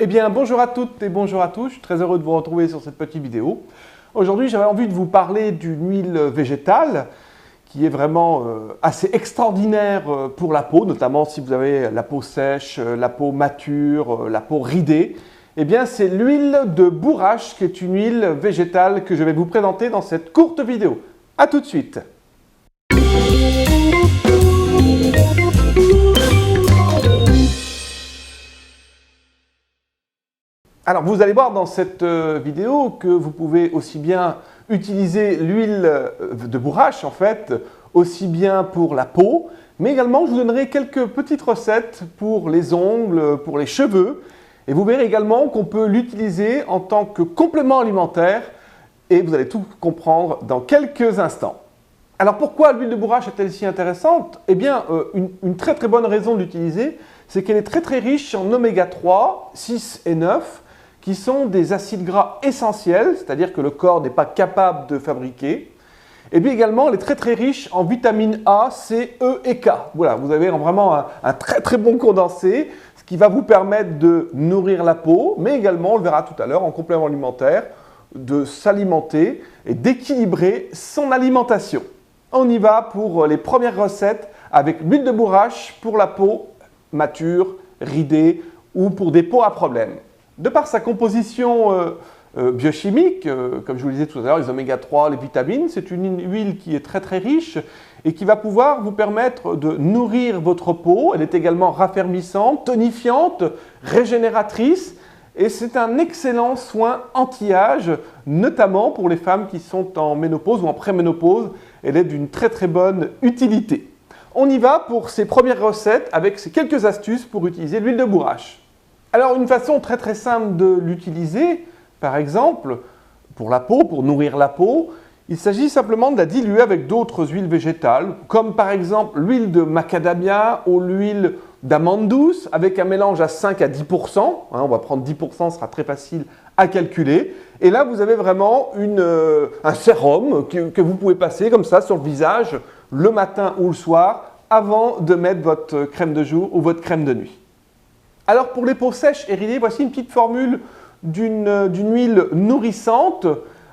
Eh bien, bonjour à toutes et bonjour à tous, je suis très heureux de vous retrouver sur cette petite vidéo. Aujourd'hui, j'avais envie de vous parler d'une huile végétale qui est vraiment assez extraordinaire pour la peau, notamment si vous avez la peau sèche, la peau mature, la peau ridée. Eh bien, c'est l'huile de bourrache qui est une huile végétale que je vais vous présenter dans cette courte vidéo. A tout de suite. Alors, vous allez voir dans cette vidéo que vous pouvez aussi bien utiliser l'huile de bourrache, en fait, aussi bien pour la peau, mais également je vous donnerai quelques petites recettes pour les ongles, pour les cheveux, et vous verrez également qu'on peut l'utiliser en tant que complément alimentaire, et vous allez tout comprendre dans quelques instants. Alors, pourquoi l'huile de bourrache est-elle si intéressante? Eh bien, une très bonne raison de l'utiliser, c'est qu'elle est très riche en oméga 3, 6 et 9, qui sont des acides gras essentiels, c'est-à-dire que le corps n'est pas capable de fabriquer. Et puis également, elle est très riche en vitamines A, C, E et K. Voilà, vous avez vraiment un très bon condensé, ce qui va vous permettre de nourrir la peau, mais également, on le verra tout à l'heure, en complément alimentaire, de s'alimenter et d'équilibrer son alimentation. On y va pour les premières recettes avec l'huile de bourrache pour la peau mature, ridée ou pour des peaux à problème. De par sa composition biochimique, comme je vous le disais tout à l'heure, les oméga 3, les vitamines, c'est une huile qui est très riche et qui va pouvoir vous permettre de nourrir votre peau. Elle est également raffermissante, tonifiante, régénératrice et c'est un excellent soin anti-âge, notamment pour les femmes qui sont en ménopause ou en préménopause. Elle est d'une très bonne utilité. On y va pour ces premières recettes avec ces quelques astuces pour utiliser l'huile de bourrache. Alors, une façon très simple de l'utiliser, par exemple, pour la peau, pour nourrir la peau, il s'agit simplement de la diluer avec d'autres huiles végétales, comme par exemple l'huile de macadamia ou l'huile d'amande douce, avec un mélange à 5 à 10%. On va prendre 10%, ce sera très facile à calculer. Et là, vous avez vraiment un sérum que vous pouvez passer comme ça sur le visage, le matin ou le soir, avant de mettre votre crème de jour ou votre crème de nuit. Alors pour les peaux sèches et ridées, voici une petite formule d'une huile nourrissante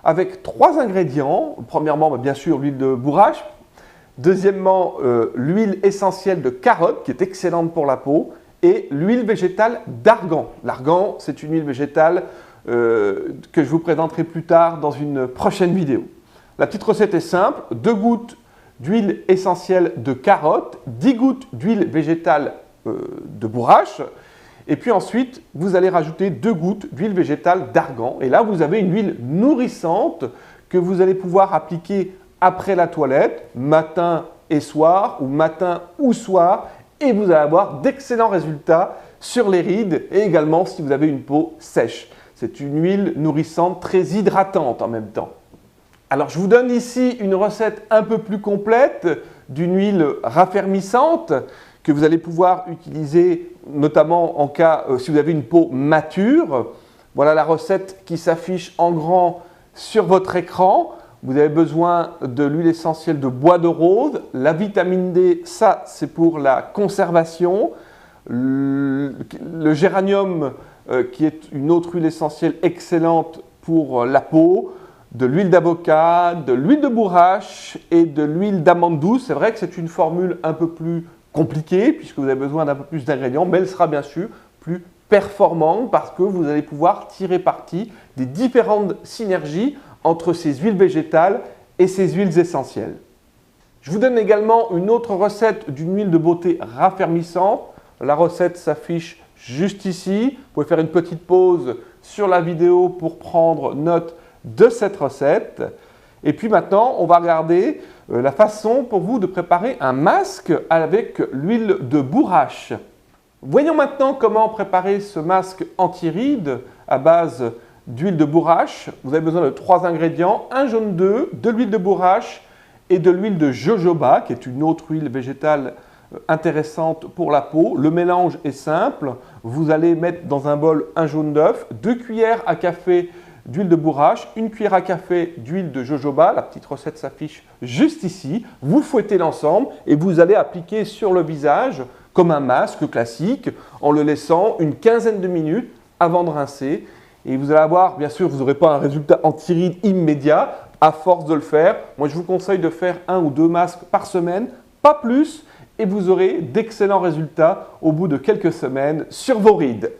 avec 3 ingrédients. Premièrement, bien sûr, l'huile de bourrache. Deuxièmement, l'huile essentielle de carotte qui est excellente pour la peau. Et l'huile végétale d'argan. L'argan, c'est une huile végétale que je vous présenterai plus tard dans une prochaine vidéo. La petite recette est simple. 2 gouttes d'huile essentielle de carotte, 10 gouttes d'huile végétale de bourrache. Et puis ensuite, vous allez rajouter 2 gouttes d'huile végétale d'argan. Et là, vous avez une huile nourrissante que vous allez pouvoir appliquer après la toilette, matin et soir, ou matin ou soir. Et vous allez avoir d'excellents résultats sur les rides et également si vous avez une peau sèche. C'est une huile nourrissante très hydratante en même temps. Alors, je vous donne ici une recette un peu plus complète d'une huile raffermissante que vous allez pouvoir utiliser notamment en cas si vous avez une peau mature. Voilà la recette qui s'affiche en grand sur votre écran. Vous avez besoin de l'huile essentielle de bois de rose, la vitamine D, ça c'est pour la conservation, le géranium qui est une autre huile essentielle excellente pour la peau, de l'huile d'avocat, de l'huile de bourrache et de l'huile d'amande douce. C'est vrai que c'est une formule un peu plus compliquée puisque vous avez besoin d'un peu plus d'ingrédients, mais elle sera bien sûr plus performante parce que vous allez pouvoir tirer parti des différentes synergies entre ces huiles végétales et ces huiles essentielles. Je vous donne également une autre recette d'une huile de beauté raffermissante. La recette s'affiche juste ici. Vous pouvez faire une petite pause sur la vidéo pour prendre note de cette recette. Et puis maintenant, on va regarder la façon pour vous de préparer un masque avec l'huile de bourrache. Voyons maintenant comment préparer ce masque anti-rides à base d'huile de bourrache. Vous avez besoin de 3 ingrédients, un jaune d'œuf, de l'huile de bourrache et de l'huile de jojoba, qui est une autre huile végétale intéressante pour la peau. Le mélange est simple. Vous allez mettre dans un bol un jaune d'œuf, 2 cuillères à café d'huile de bourrache, 1 cuillère à café d'huile de jojoba. La petite recette s'affiche juste ici. Vous fouettez l'ensemble et vous allez appliquer sur le visage comme un masque classique en le laissant une quinzaine de minutes avant de rincer. Et vous allez avoir, bien sûr, vous n'aurez pas un résultat anti-rides immédiat à force de le faire. Moi, je vous conseille de faire 1 ou 2 masques par semaine, pas plus, et vous aurez d'excellents résultats au bout de quelques semaines sur vos rides.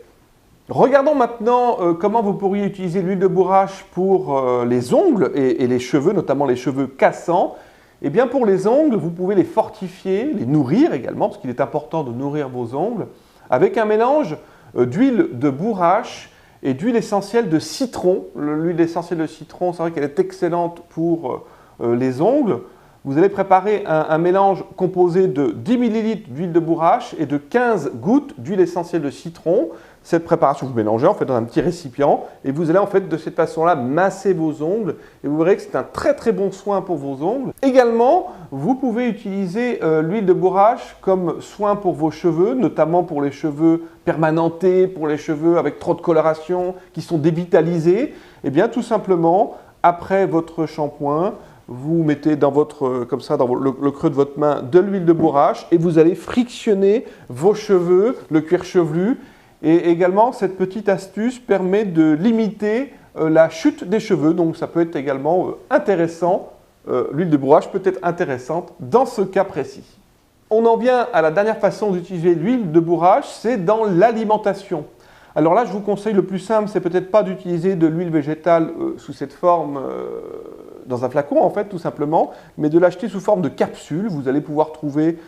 Regardons maintenant comment vous pourriez utiliser l'huile de bourrache pour les ongles et les cheveux, notamment les cheveux cassants. Eh bien, pour les ongles, vous pouvez les fortifier, les nourrir également, parce qu'il est important de nourrir vos ongles, avec un mélange d'huile de bourrache et d'huile essentielle de citron. L'huile essentielle de citron, c'est vrai qu'elle est excellente pour les ongles. Vous allez préparer un mélange composé de 10 ml d'huile de bourrache et de 15 gouttes d'huile essentielle de citron. Cette préparation, vous mélangez en fait dans un petit récipient et vous allez en fait de cette façon-là masser vos ongles et vous verrez que c'est un très très bon soin pour vos ongles. Également, vous pouvez utiliser l'huile de bourrache comme soin pour vos cheveux, notamment pour les cheveux permanentés, pour les cheveux avec trop de coloration, qui sont dévitalisés. Et bien tout simplement, après votre shampoing, vous mettez dans votre, comme ça, dans le creux de votre main de l'huile de bourrache et vous allez frictionner vos cheveux, le cuir chevelu. Et également, cette petite astuce permet de limiter la chute des cheveux. Donc, ça peut être également intéressant. L'huile de bourrache peut être intéressante dans ce cas précis. On en vient à la dernière façon d'utiliser l'huile de bourrache, c'est dans l'alimentation. Alors là, je vous conseille le plus simple, c'est peut-être pas d'utiliser de l'huile végétale sous cette forme dans un flacon, en fait, tout simplement, mais de l'acheter sous forme de capsules. Vous allez pouvoir trouver,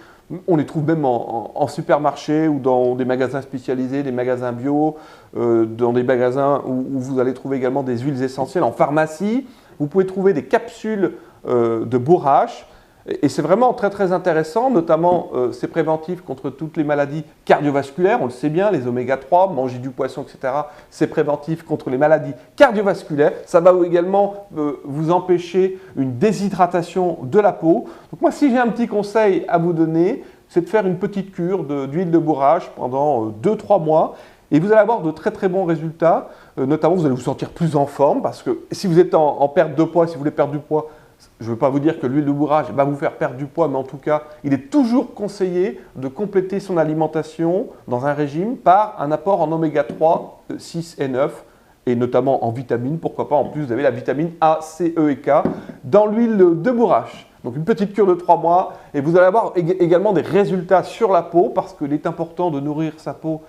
on les trouve même en supermarché ou dans des magasins spécialisés, des magasins bio, dans des magasins où vous allez trouver également des huiles essentielles en pharmacie. Vous pouvez trouver des capsules de bourrache. Et c'est vraiment très très intéressant, notamment c'est préventif contre toutes les maladies cardiovasculaires, on le sait bien, les oméga 3, manger du poisson, etc. C'est préventif contre les maladies cardiovasculaires. Ça va également vous empêcher une déshydratation de la peau. Donc moi, si j'ai un petit conseil à vous donner, c'est de faire une petite cure d'huile de bourrache pendant 2-3 mois. Et vous allez avoir de très très bons résultats, notamment vous allez vous sentir plus en forme, parce que si vous êtes en perte de poids, si vous voulez perdre du poids, je ne veux pas vous dire que l'huile de bourrache va vous faire perdre du poids, mais en tout cas, il est toujours conseillé de compléter son alimentation dans un régime par un apport en oméga 3, 6 et 9, et notamment en vitamines. Pourquoi pas, en plus, vous avez la vitamine A, C, E et K dans l'huile de bourrache. Donc une petite cure de 3 mois, et vous allez avoir également des résultats sur la peau, parce qu'il est important de nourrir sa peau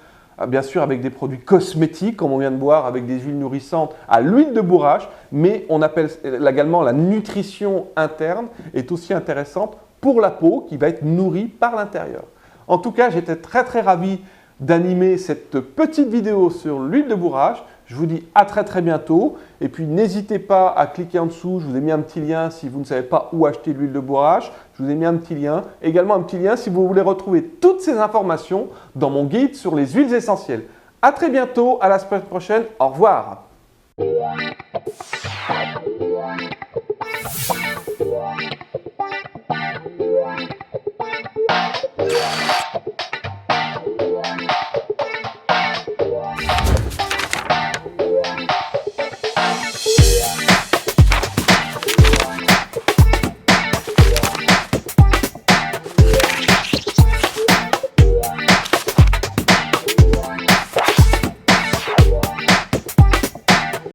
bien sûr avec des produits cosmétiques, comme on vient de voir, avec des huiles nourrissantes à l'huile de bourrache, mais on appelle également la nutrition interne est aussi intéressante pour la peau qui va être nourrie par l'intérieur. En tout cas, j'étais très très ravi d'animer cette petite vidéo sur l'huile de bourrache. Je vous dis à très très bientôt et puis n'hésitez pas à cliquer en dessous, je vous ai mis un petit lien si vous ne savez pas où acheter l'huile de bourrache, je vous ai mis un petit lien, également un petit lien si vous voulez retrouver toutes ces informations dans mon guide sur les huiles essentielles. À très bientôt, à la semaine prochaine, au revoir.